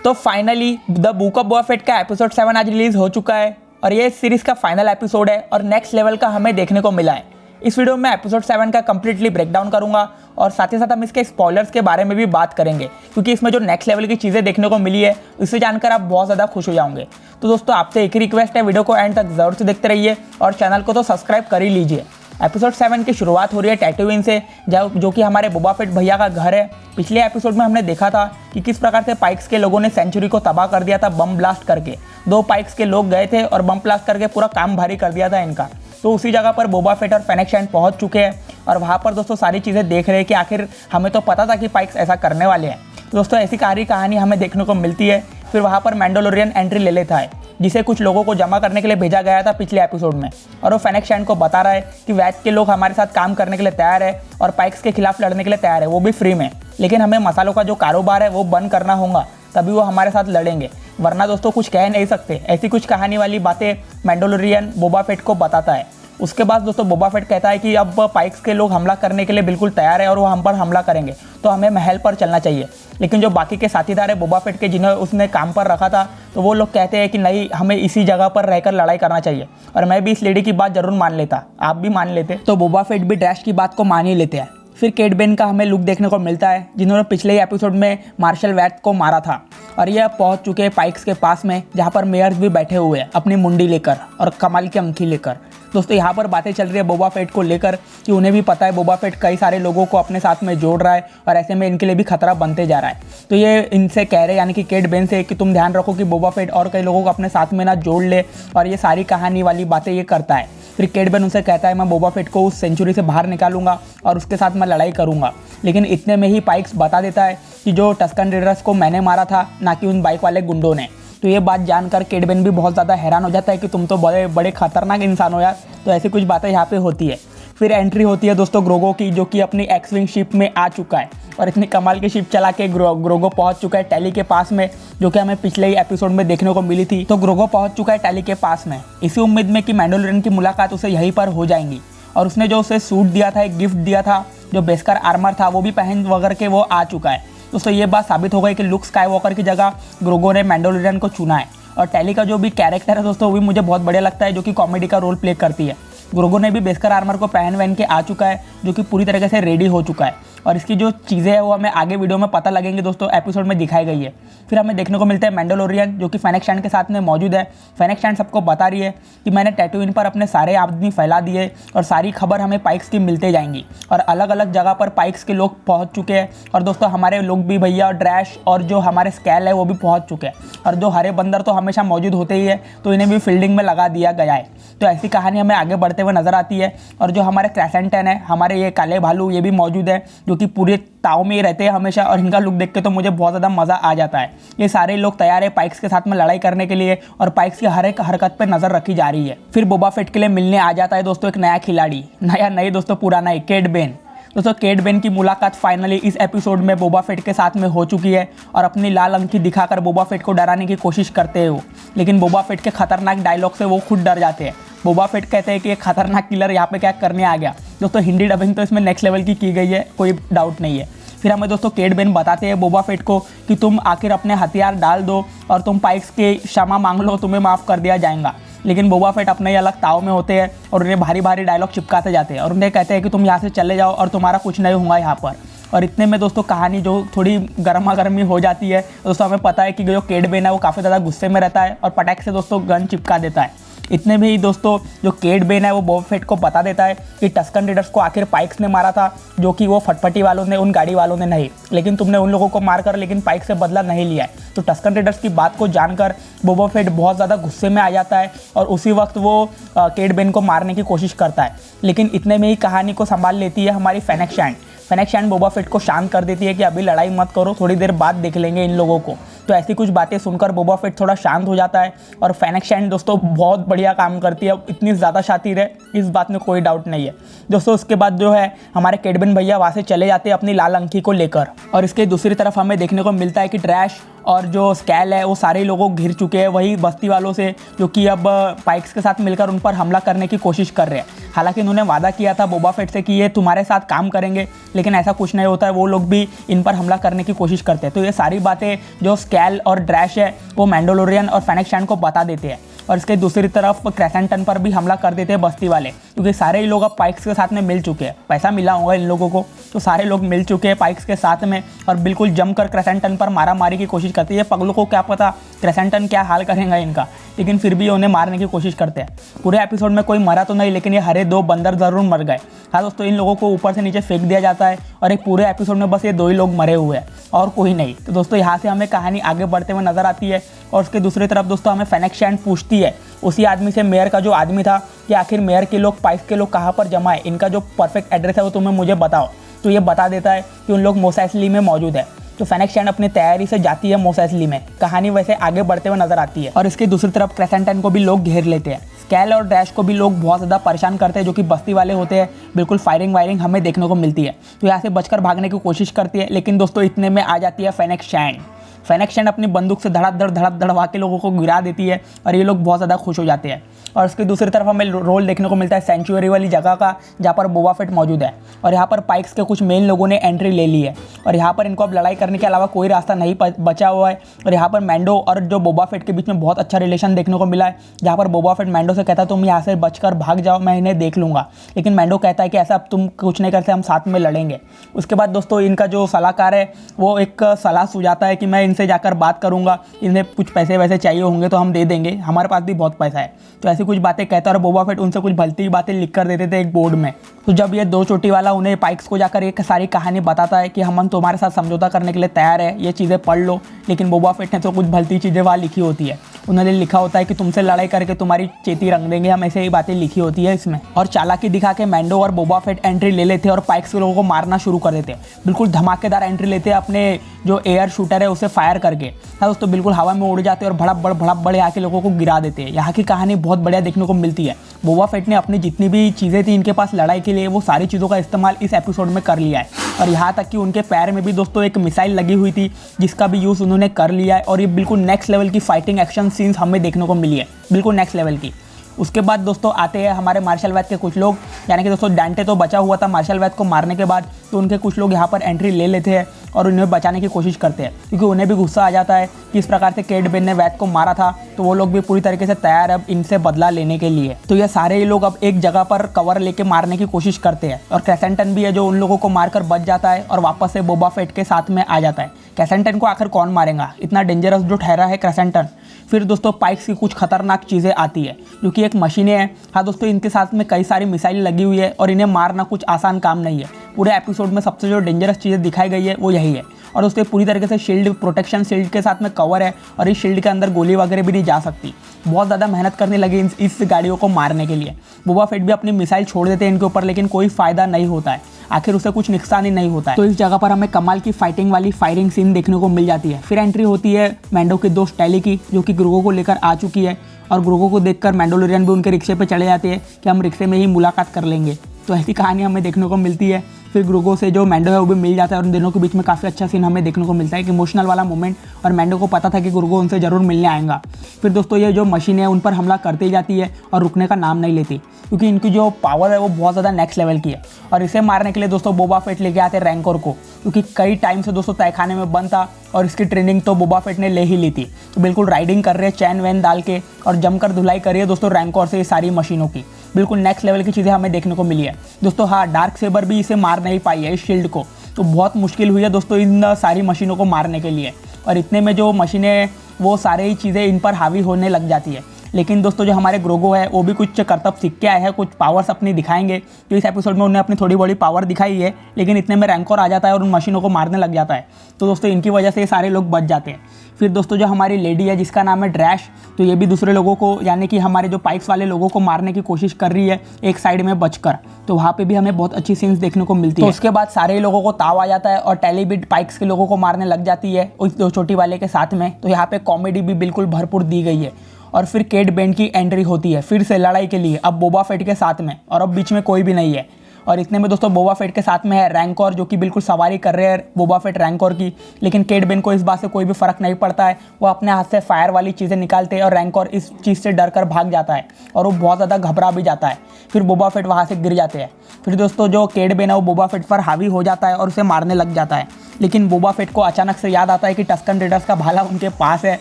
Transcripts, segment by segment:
तो finally the book of Boba Fett का episode 7 आज रिलीज हो चुका है और ये इस सीरीज का फाइनल एपिसोड है और नेक्स्ट लेवल का हमें देखने को मिला है। इस वीडियो में एपिसोड 7 का कंप्लीटली ब्रेकडाउन करूंगा और साथ ही साथ हम इसके स्पॉयलर्स के बारे में भी बात करेंगे, क्योंकि इसमें जो नेक्स्ट लेवल की चीज़ें देखने को मिली है उससे जानकर आप बहुत ज़्यादा खुश हो जाओगे। तो दोस्तों आपसे एक ही रिक्वेस्ट है, वीडियो को एंड तक जरूर से देखते रहिए और चैनल को तो सब्सक्राइब कर ही लीजिए। एपिसोड 7 की शुरुआत हो रही है टैटूइन से, जो कि हमारे बोबा फेट भैया का घर है। पिछले एपिसोड में हमने देखा था कि किस प्रकार से पाइक्स के लोगों ने सेंचुरी को तबाह कर दिया था बम ब्लास्ट करके। 2 पाइक्स के लोग गए थे और बम ब्लास्ट करके पूरा काम भारी कर दिया था इनका। तो उसी जगह पर बोबा फेट और फेनेक्स शैंड पहुंच चुके हैं और वहाँ पर दोस्तों सारी चीज़ें देख रहे हैं कि आखिर हमें तो पता था कि पाइक्स ऐसा करने वाले हैं। तो दोस्तों ऐसी कहानी हमें देखने को मिलती है। फिर वहाँ पर मैंडोलोरियन एंट्री ले लेता है, जिसे कुछ लोगों को जमा करने के लिए भेजा गया था पिछले एपिसोड में, और वो फेनेक्स शैंड को बता रहा है कि वैच के लोग हमारे साथ काम करने के लिए तैयार है और पाइक्स के खिलाफ लड़ने के लिए तैयार है, वो भी फ्री में। लेकिन हमें मसालों का जो कारोबार है वो बंद करना होगा, तभी वो हमारे साथ लड़ेंगे, वरना दोस्तों कुछ कह नहीं सकते। ऐसी कुछ कहानी वाली बातें मैंडोलोरियन बोबा फेट को बताता है। उसके बाद दोस्तों बोबा फेट कहता है कि अब पाइक्स के लोग हमला करने के लिए बिल्कुल तैयार है और वो हम पर हमला करेंगे, तो हमें महल पर चलना चाहिए। लेकिन जो बाकी के साथीदार है बोबा फेट के, जिन्हें उसने काम पर रखा था, तो वो लोग कहते हैं कि नहीं, हमें इसी जगह पर रहकर लड़ाई करना चाहिए। और मैं भी इस लेडी की बात जरूर मान लेता, आप भी मान लेते। तो बोबा फेट भी ड्रैश की बात को मान ही लेते हैं। फिर केट बेन का हमें लुक देखने को मिलता है, जिन्होंने पिछले ही एपिसोड में मार्शल वैट को मारा था, और यह पहुंच चुके हैं पाइक्स के पास में, जहां पर मेयर्स भी बैठे हुए हैं अपनी मुंडी लेकर और कमाल की अंगठी लेकर। दोस्तों यहाँ पर बातें चल रही है बोबा फेट को लेकर कि उन्हें भी पता है बोबा फेट कई सारे लोगों को अपने साथ में जोड़ रहा है और ऐसे में इनके लिए भी खतरा बनते जा रहा है। तो ये इनसे कह रहे हैं, यानी कि केट बेन से, कि तुम ध्यान रखो कि बोबा फेट और कई लोगों को अपने साथ में ना जोड़ ले, और ये सारी कहानी वाली बातें ये करता है। फिर केट बेन उनसे कहता है मैं बोबा फेट को उस सेंचुरी से बाहर निकालूंगा और उसके साथ मैं लड़ाई करूंगा। लेकिन इतने में ही पाइक्स बता देता है कि जो टस्कन रेडर्स को मैंने मारा था, ना कि उन बाइक वाले गुंडों ने। तो ये बात जानकर केट बेन भी बहुत ज़्यादा हैरान हो जाता है कि तुम तो बड़े बड़े खतरनाक इंसान हो यार। तो ऐसी कुछ बातें यहाँ पे होती है। फिर एंट्री होती है दोस्तों ग्रोगो की, जो कि अपनी एक्स विंग शिप में आ चुका है और इतनी कमाल की शिप चला के ग्रोगो पहुंच चुका है टैली के पास में, जो कि हमें पिछले ही एपिसोड में देखने को मिली थी। तो ग्रोगो पहुंच चुका है टैली के पास में, इसी उम्मीद में कि मैंडोलोरियन की मुलाकात उसे यहीं पर हो जाएंगी। और उसने जो उसे सूट दिया था, एक गिफ्ट दिया था, जो बेस्कर आर्मर था, वो भी पहन वगैरह के वो आ चुका है। दोस्तों ये बात साबित हो गई कि लुक स्काईवॉकर की जगह ग्रोगो ने मैंडोलोरियन को चुना है। और टैली का जो भी कैरेक्टर है दोस्तों, वो भी मुझे बहुत बढ़िया लगता है, जो कि कॉमेडी का रोल प्ले करती है। ग्रोगो ने भी बेस्कर आर्मर को पहन के आ चुका है, जो कि पूरी तरीके से रेडी हो चुका है। और इसकी जो चीज़ें हैं वो हमें आगे वीडियो में पता लगेंगे दोस्तों, एपिसोड में दिखाई गई है। फिर हमें देखने को मिलता है मैंडोलोरियन, जो कि फेनेक्स शैंड के साथ में मौजूद है। फेनेक्स शैंड सबको बता रही है कि मैंने टैटूइन पर अपने सारे आदमी फैला दिए और सारी खबर हमें पाइक्स की मिलते जाएंगी। और अलग अलग जगह पर पाइक्स के लोग पहुंच चुके हैं, और दोस्तों हमारे लोग भी भैया, और ड्रैश और जो हमारे स्कैल है वो भी पहुंच चुके हैं। और जो हरे बंदर तो हमेशा मौजूद होते ही है, तो इन्हें भी फील्डिंग में लगा दिया गया है। तो ऐसी कहानी हमें आगे बढ़ते हुए नजर आती है। और जो हमारे क्रेसेंटन है, हमारे ये काले भालू, ये भी मौजूद है, जो कि पूरे ताव में ही रहते हैं हमेशा, और इनका लुक देख के तो मुझे बहुत ज़्यादा मज़ा आ जाता है। ये सारे लोग तैयार है पाइक्स के साथ में लड़ाई करने के लिए, और पाइक्स की हर एक हरकत पे नज़र रखी जा रही है। फिर बोबा फेट के लिए मिलने आ जाता है दोस्तों एक नया खिलाड़ी, नया नहीं दोस्तों, पुराना ही, केट बेन। दोस्तों केट बेन की मुलाकात फाइनली इस एपिसोड में बोबा फेट के साथ में हो चुकी है, और अपनी लाल अंगठी दिखाकर बोबा फेट को डराने की कोशिश करते हैं वो। लेकिन बोबा फेट के खतरनाक डायलॉग से वो खुद डर जाते हैं। बोबा फेट कहते हैं कि एक खतरनाक किलर यहाँ पे क्या करने आ गया। दोस्तों हिंदी डबिंग तो इसमें नेक्स्ट लेवल की गई है, कोई डाउट नहीं है। फिर हमें दोस्तों केट बेन बताते हैं बोबा फेट को कि तुम आखिर अपने हथियार डाल दो और तुम पाइक्स के क्षमा मांग लो, तुम्हें माफ़ कर दिया जाएगा। लेकिन बोबा फेट अपने ही अलग ताव में होते हैं और उन्हें भारी भारी डायलॉग चिपकाते जाते हैं और उन्हें कहते हैं कि तुम यहाँ से चले जाओ और तुम्हारा कुछ नहीं होगा यहाँ पर। और इतने में दोस्तों कहानी जो थोड़ी गर्मा गर्मी हो जाती है। दोस्तों हमें पता है कि जो केट बेन है वो काफ़ी ज़्यादा गुस्से में रहता है और पटाख से दोस्तों गन चिपका देता है। इतने में ही दोस्तों जो केट बेन है वो बोबा फेट को बता देता है कि टस्कन रेडर्स को आखिर पाइक्स ने मारा था, जो कि वो फटफटी वालों ने, उन गाड़ी वालों ने नहीं। लेकिन तुमने उन लोगों को मारकर लेकिन पाइक्स से बदला नहीं लिया है। तो टस्कन रेडर्स की बात को जानकर बोबा फेट बहुत ज़्यादा गुस्से में आ जाता है और उसी वक्त वो केट बेन को मारने की कोशिश करता है। लेकिन इतने में ही कहानी को संभाल लेती है हमारी फेनेक्स शैंड। फेनेक्स शैंड बोबा फेट को शांत कर देती है कि अभी लड़ाई मत करो, थोड़ी देर बाद देख लेंगे इन लोगों को। तो ऐसी कुछ बातें सुनकर बोबा फेट थोड़ा शांत हो जाता है। और फेनेक्स शैंड दोस्तों बहुत बढ़िया काम करती है, इतनी ज़्यादा शातिर है, इस बात में कोई डाउट नहीं है दोस्तों। उसके बाद जो है हमारे केट बेन भैया वहाँ से चले जाते हैं अपनी लाल अंगठी को लेकर। और इसके दूसरी तरफ हमें देखने को मिलता है कि ड्रैश और जो स्कैल है वो सारे लोगों घिर चुके हैं वही बस्ती वालों से, जो कि अब पाइक्स के साथ मिलकर उन पर हमला करने की कोशिश कर रहे हैं। हालांकि इन्होंने वादा किया था बोबा फेट से कि ये तुम्हारे साथ काम करेंगे, लेकिन ऐसा कुछ नहीं होता है, वो लोग भी इन पर हमला करने की कोशिश करते हैं। तो ये सारी बातें जो स्कैल स्कैल और ड्रैश है वो मैंडोलोरियन और फेनेक्स शैंड को बता देते हैं, और इसके दूसरी तरफ क्रेसेंटन पर भी हमला कर देते हैं बस्ती वाले, क्योंकि सारे ही लोग अब पाइक्स के साथ में मिल चुके हैं। पैसा मिला होगा इन लोगों को, तो सारे लोग मिल चुके हैं पाइक्स के साथ में और बिल्कुल जमकर क्रेसेंटन पर मारा मारी की कोशिश करते हैं। पगलों को क्या पता क्रेसेंटन क्या हाल करेगा इनका, लेकिन फिर भी उन्हें मारने की कोशिश करते हैं। पूरे एपिसोड में कोई मरा तो नहीं, लेकिन ये हरे 2 बंदर ज़रूर मर गए। हाँ दोस्तों, इन लोगों को ऊपर से नीचे फेंक दिया जाता है और एक पूरे एपिसोड में बस ये 2 ही लोग मरे हुए हैं और कोई नहीं। तो दोस्तों यहाँ से हमें कहानी आगे बढ़ते हुए नजर आती है, और उसके दूसरी तरफ दोस्तों हमें फेनेक्स शैंड पूछती है उसी आदमी से, मेयर का जो आदमी था, कि आखिर मेयर के लोग, पाइक्स के लोग कहाँ पर जमा है, इनका जो परफेक्ट एड्रेस है वो तुम्हें मुझे बताओ। तो ये बता देता है कि उन लोग मोस एसिली में मौजूद है। तो फेनेक्स शैंड अपनी तैयारी से जाती है मोस एसिली में। कहानी वैसे आगे बढ़ते हुए नजर आती है, और इसकी दूसरी तरफ क्रेसेंटन को भी लोग घेर लेते हैं। स्कैल और ड्रैश को भी लोग बहुत ज़्यादा परेशान करते हैं, जो कि बस्ती वाले होते हैं। बिल्कुल फायरिंग वायरिंग हमें देखने को मिलती है। तो यहाँ से बचकर भागने की कोशिश करती है, लेकिन दोस्तों इतने में आ जाती है फेनेक्स शैंड। फेनेक्स शैंड अपनी बंदूक से धड़ाधड़ के लोगों को गिरा देती है, और ये लोग बहुत ज़्यादा खुश हो जाते हैं। और उसकी दूसरी तरफ हमें रोल देखने को मिलता है सेंचुरी वाली जगह का, जहाँ पर बोबा फेट मौजूद है, और यहाँ पर पाइक्स के कुछ मेन लोगों ने एंट्री ले ली है, और यहाँ पर इनको अब लड़ाई करने के अलावा कोई रास्ता नहीं बचा हुआ है। और यहाँ पर मैंडो और जो बोबा फेट के बीच में बहुत अच्छा रिलेशन देखने को मिला है, जहाँ पर बोबा फेट मैंडो से कहता है तुम यहाँ से बचकर भाग जाओ, मैं इन्हें देख लूँगा। लेकिन मैंडो कहता है कि ऐसा अब तुम कुछ नहीं करते, हम साथ में लड़ेंगे। उसके बाद दोस्तों इनका जो सलाहकार है वो एक सलाह सुझाता है कि मैं इनसे जाकर बात करूँगा, इन्हें कुछ पैसे वैसे चाहिए होंगे तो हम दे देंगे, हमारे पास भी बहुत पैसा है। तो ऐसी कुछ बातें कहता है, और बोबा फेट उनसे कुछ भलती बातें लिख कर देते थे एक बोर्ड में। तो जब ये 2 चोटी वाला उन्हें पाइक्स को जाकर एक सारी कहानी बताता है कि हम तुम्हारे साथ समझौता करने के लिए तैयार है, ये चीज़ें पढ़ लो, लेकिन बोबा फेट ने तो कुछ भलती चीज़ें वहाँ लिखी होती है। उन्होंने लिखा होता है कि तुमसे लड़ाई करके तुम्हारी चेती रंग देंगे हम, ऐसे ही बातें लिखी होती है इसमें। और चालाकी दिखा के मैंडो और बोबा फेट एंट्री ले लेते हैं और पाइक्स के लोगों को मारना शुरू कर देते हैं। बिल्कुल धमाकेदार एंट्री लेते हैं, अपने जो एयर शूटर है उसे फायर करके। हाँ दोस्तों, बिल्कुल हवा में उड़ जाते हैं और भड़प बड़े आके लोगों को गिरा देते हैं। यहाँ की कहानी बहुत बढ़िया देखने को मिलती है। बोबा फेट ने अपनी जितनी भी चीज़ें थी इनके पास लड़ाई के लिए, वो सारी चीज़ों का इस्तेमाल इस एपिसोड में कर लिया है। और यहाँ तक कि उनके पैर में भी दोस्तों एक मिसाइल लगी हुई थी, जिसका भी यूज़ उन्होंने कर लिया है। और ये बिल्कुल नेक्स्ट लेवल की फाइटिंग एक्शन सीन्स हमें देखने को मिली है, बिल्कुल नेक्स्ट लेवल की। उसके बाद दोस्तों आते हैं हमारे मार्शल वैथ के कुछ लोग, यानी कि दोस्तों डांटे तो बचा हुआ था मार्शल वैथ को मारने के बाद, तो उनके कुछ लोग यहाँ पर एंट्री ले लेते हैं और उन्हें बचाने की कोशिश करते हैं, क्योंकि उन्हें भी गुस्सा आ जाता है कि इस प्रकार से केट बेन ने वैथ को मारा था। तो वो लोग भी पूरी तरीके से तैयार है अब इनसे बदला लेने के लिए। तो ये सारे ही लोग अब एक जगह पर कवर लेके मारने की कोशिश करते हैं, और क्रेसेंटन भी है जो उन लोगों को मारकर बच जाता है और वापस से बोबा फेट के साथ में आ जाता है। क्रेसेंटन को आखिर कौन मारेगा, इतना डेंजरस जो ठहरा है क्रेसेंटन। फिर दोस्तों पाइक्स की कुछ खतरनाक चीज़ें आती है, जो कि एक मशीनें हैं। हाँ दोस्तों, इनके साथ में कई सारी मिसाइल लगी हुई है, और इन्हें मारना कुछ आसान काम नहीं है। पूरे एपिसोड में सबसे जो डेंजरस चीज़ें दिखाई गई है वो यही है। और दोस्तों पूरी तरीके से शील्ड, प्रोटेक्शन शील्ड के साथ में कवर है, और इस शील्ड के अंदर गोली वगैरह भी नहीं जा सकती। बहुत ज़्यादा मेहनत करने लगी इस गाड़ियों को मारने के लिए। बोबा फेट भी अपनी मिसाइल छोड़ देते हैं इनके ऊपर, लेकिन कोई फ़ायदा नहीं होता है, आखिर उसे कुछ नुकसान ही नहीं होता है। तो इस जगह पर हमें कमाल की फाइटिंग वाली फायरिंग सीन देखने को मिल जाती है। फिर एंट्री होती है मैंडो के दोस्त टैली की, जो कि ग्रोगो को लेकर आ चुकी है, और ग्रोगो को देखकर मैंडोलोरियन भी उनके रिक्शे पर चले जाते हैं कि हम रिक्शे में ही मुलाकात कर लेंगे। तो ऐसी कहानी हमें देखने को मिलती है। फिर ग्रोगो से जो मैंडो है वो भी मिल जाता है, और उन दोनों के बीच में काफ़ी अच्छा सीन हमें देखने को मिलता है, एक इमोशनल वाला मोमेंट। और मैंडो को पता था कि ग्रोगो उनसे ज़रूर मिलने आएगा। फिर दोस्तों ये जो मशीन है उन पर हमला करते ही जाती है और रुकने का नाम नहीं लेती, क्योंकि इनकी जो पावर है वो बहुत ज़्यादा नेक्स्ट लेवल की है। और इसे मारने के लिए दोस्तों बोबा फेट लेके आते हैं रैंकोर को, क्योंकि कई टाइम से दोस्तों तहखाने में बंद था, और इसकी ट्रेनिंग तो बोबा फेट ने ले ही ली थी। तो बिल्कुल राइडिंग कर रहे हैं चैन वैन डाल के, और जमकर धुलाई करिए दोस्तों रैंकोर से ये सारी मशीनों की। बिल्कुल नेक्स्ट लेवल की चीज़ें हमें देखने को मिली है दोस्तों। हाँ, डार्क सेबर भी इसे मार नहीं पाई है, इस शील्ड को। तो बहुत मुश्किल हुई है दोस्तों इन सारी मशीनों को मारने के लिए, और इतने में जो मशीनें वो सारे ही चीज़ें इन पर हावी होने लग जाती है। लेकिन दोस्तों जो हमारे ग्रोगो है वो भी कुछ करतब सीख के आए हैं, कुछ पावर्स अपनी दिखाएंगे। तो इस एपिसोड में उन्हें अपनी थोड़ी बड़ी पावर दिखाई है, लेकिन इतने में रैंकोर आ जाता है और उन मशीनों को मारने लग जाता है। तो दोस्तों इनकी वजह से ये सारे लोग बच जाते हैं। फिर दोस्तों जो हमारी लेडी है जिसका नाम है ड्रैश, तो ये भी दूसरे लोगों को, यानी कि हमारे जो पाइक्स वाले लोगों को मारने की कोशिश कर रही है एक साइड में बचकर। तो वहाँ पे भी हमें बहुत अच्छी सीन्स देखने को मिलती है। तो उसके बाद सारे लोगों को ताव आ जाता है और टेलीबिट पाइक्स के लोगों को मारने लग जाती है उस 2 चोटी वाले के साथ में। तो यहाँ पे कॉमेडी भी बिल्कुल भरपूर दी गई है। और फिर केट बेन की एंट्री होती है फिर से लड़ाई के लिए, अब बोबा फेट के साथ में, और अब बीच में कोई भी नहीं है। और इतने में दोस्तों बोबा फेट के साथ में है रैंकोर, जो कि बिल्कुल सवारी कर रहे हैं बोबा फेट रैंकोर की। लेकिन केट बेन को इस बात से कोई भी फर्क नहीं पड़ता है। वो अपने हाथ से फायर वाली चीज़ें निकालते हैं और रैंकोर इस चीज़ से डर कर भाग जाता है और वो बहुत ज़्यादा घबरा भी जाता है। फिर बोबा फेट वहाँ से गिर जाते हैं। फिर दोस्तों जो केट बेन है वो बोबा फेट पर हावी हो जाता है और उसे मारने लग जाता है। लेकिन बोबा फेट को अचानक से याद आता है कि टस्कन रेडर्स का भाला उनके पास है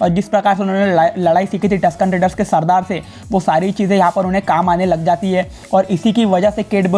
और जिस प्रकार से उन्होंने लड़ाई सीखी थी टस्कन रेडर्स के सरदार से, वो सारी चीज़ें यहाँ पर उन्हें काम आने लग जाती है और इसी की वजह से केट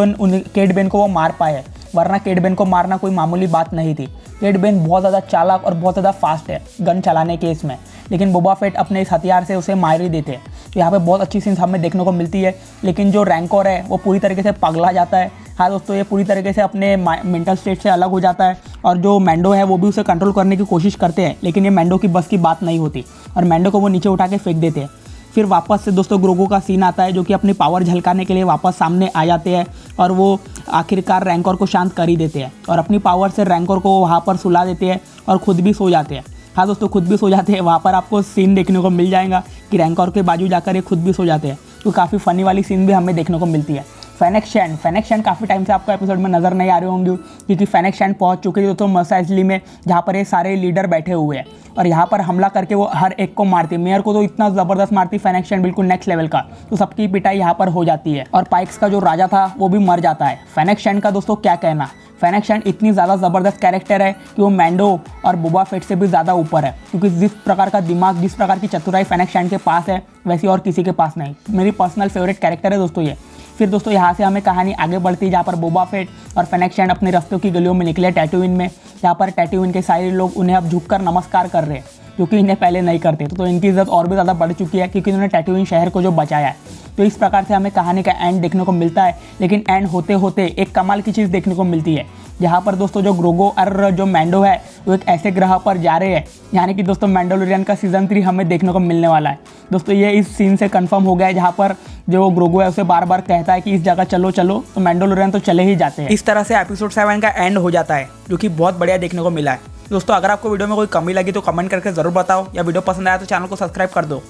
बेन को वो मार पाए, वरना केट बेन को मारना कोई मामूली बात नहीं थी। केट बेन बहुत ज़्यादा चालाक और बहुत ज़्यादा फास्ट है गन चलाने के इसमें, लेकिन बोबा फेट अपने इस हथियार से उसे मार ही देते हैं। तो यहाँ पे बहुत अच्छी सीन्स हमें देखने को मिलती है। लेकिन जो रैंकोर है वो पूरी तरीके से पगला जाता है। हाँ दोस्तों, ये पूरी तरीके से अपने मेंटल स्टेट से अलग हो जाता है और जो मैंडो है वो भी उसे कंट्रोल करने की कोशिश करते हैं, लेकिन ये मैंडो की बस की बात नहीं होती और मैंडो को वो नीचे उठा के फेंक देते हैं। फिर वापस से दोस्तों ग्रोगो का सीन आता है, जो कि अपनी पावर झलकाने के लिए वापस सामने आ जाते हैं और वो आखिरकार रैंकोर को शांत कर ही देते हैं और अपनी पावर से रैंकोर को वहाँ पर सुला देते हैं और खुद भी सो जाते हैं। हाँ दोस्तों, खुद भी सो जाते हैं। वहाँ पर आपको सीन देखने को मिल जाएगा कि रैंकोर के बाजू जाकर ये खुद भी सो जाते हैं। तो काफ़ी फ़नी वाली सीन भी हमें देखने को मिलती है। फेनेक्स शैंड काफ़ी टाइम से आपको एपिसोड में नज़र नहीं आ रहे होंगे, क्योंकि फेनेक्स शैंड पहुँच चुके थे दोस्तों मस एजली में, जहाँ पर ये सारे लीडर बैठे हुए हैं और यहाँ पर हमला करके वो हर एक को मारती है। मेयर को तो इतना ज़बरदस्त मारती फेनेक्स शैंड, बिल्कुल नेक्स्ट लेवल का। तो सबकी पिटाई यहाँ पर हो जाती है और पाइक्स का जो राजा था वो भी मर जाता है। फेनेक्स शैंड का दोस्तों क्या कहना, फेनेक्स शैंड इतनी ज़्यादा ज़बरदस्त कैरेक्टर है कि वो मैंडो और बोबा फेट से भी ज़्यादा ऊपर है, क्योंकि जिस प्रकार का दिमाग, जिस प्रकार की चतुराई फेनेक्स शैंड के पास है वैसी और किसी के पास नहीं। मेरी पर्सनल फेवरेट कैरेक्टर है दोस्तों ये। फिर दोस्तों यहाँ से हमें कहानी आगे बढ़ती है, जहाँ पर बोबा फेट और फेनेक्स शैंड अपने रास्तों की गलियों में निकले टैटूइन में, जहाँ पर टैटूइन के सारे लोग उन्हें अब झुककर नमस्कार कर रहे हैं, क्योंकि इन्हें पहले नहीं करते। तो इनकी इज्जत और भी ज़्यादा बढ़ चुकी है, क्योंकि उन्होंने टैटूइन शहर को जो बचाया है। तो इस प्रकार से हमें कहानी का एंड देखने को मिलता है। लेकिन एंड होते होते एक कमाल की चीज़ देखने को मिलती है, जहाँ पर दोस्तों जो ग्रोगो और जो मैंडो है वो एक ऐसे ग्रह पर जा रहे हैं, यानी कि दोस्तों मैंडोलोरियन का सीज़न 3 हमें देखने को मिलने वाला है। दोस्तों ये इस सीन से कंफर्म हो गया है, जहाँ पर जो ग्रोगो है उसे बार बार कहता है कि इस जगह चलो चलो, तो मैंडोलोरियन तो चले ही जाते हैं। इस तरह से एपिसोड 7 का एंड हो जाता है, जो कि बहुत बढ़िया देखने को मिला है। दोस्तों अगर आपको वीडियो में कोई कमी लगी तो कमेंट करके ज़रूर बताओ, या वीडियो पसंद आया तो चैनल को सब्सक्राइब कर दो।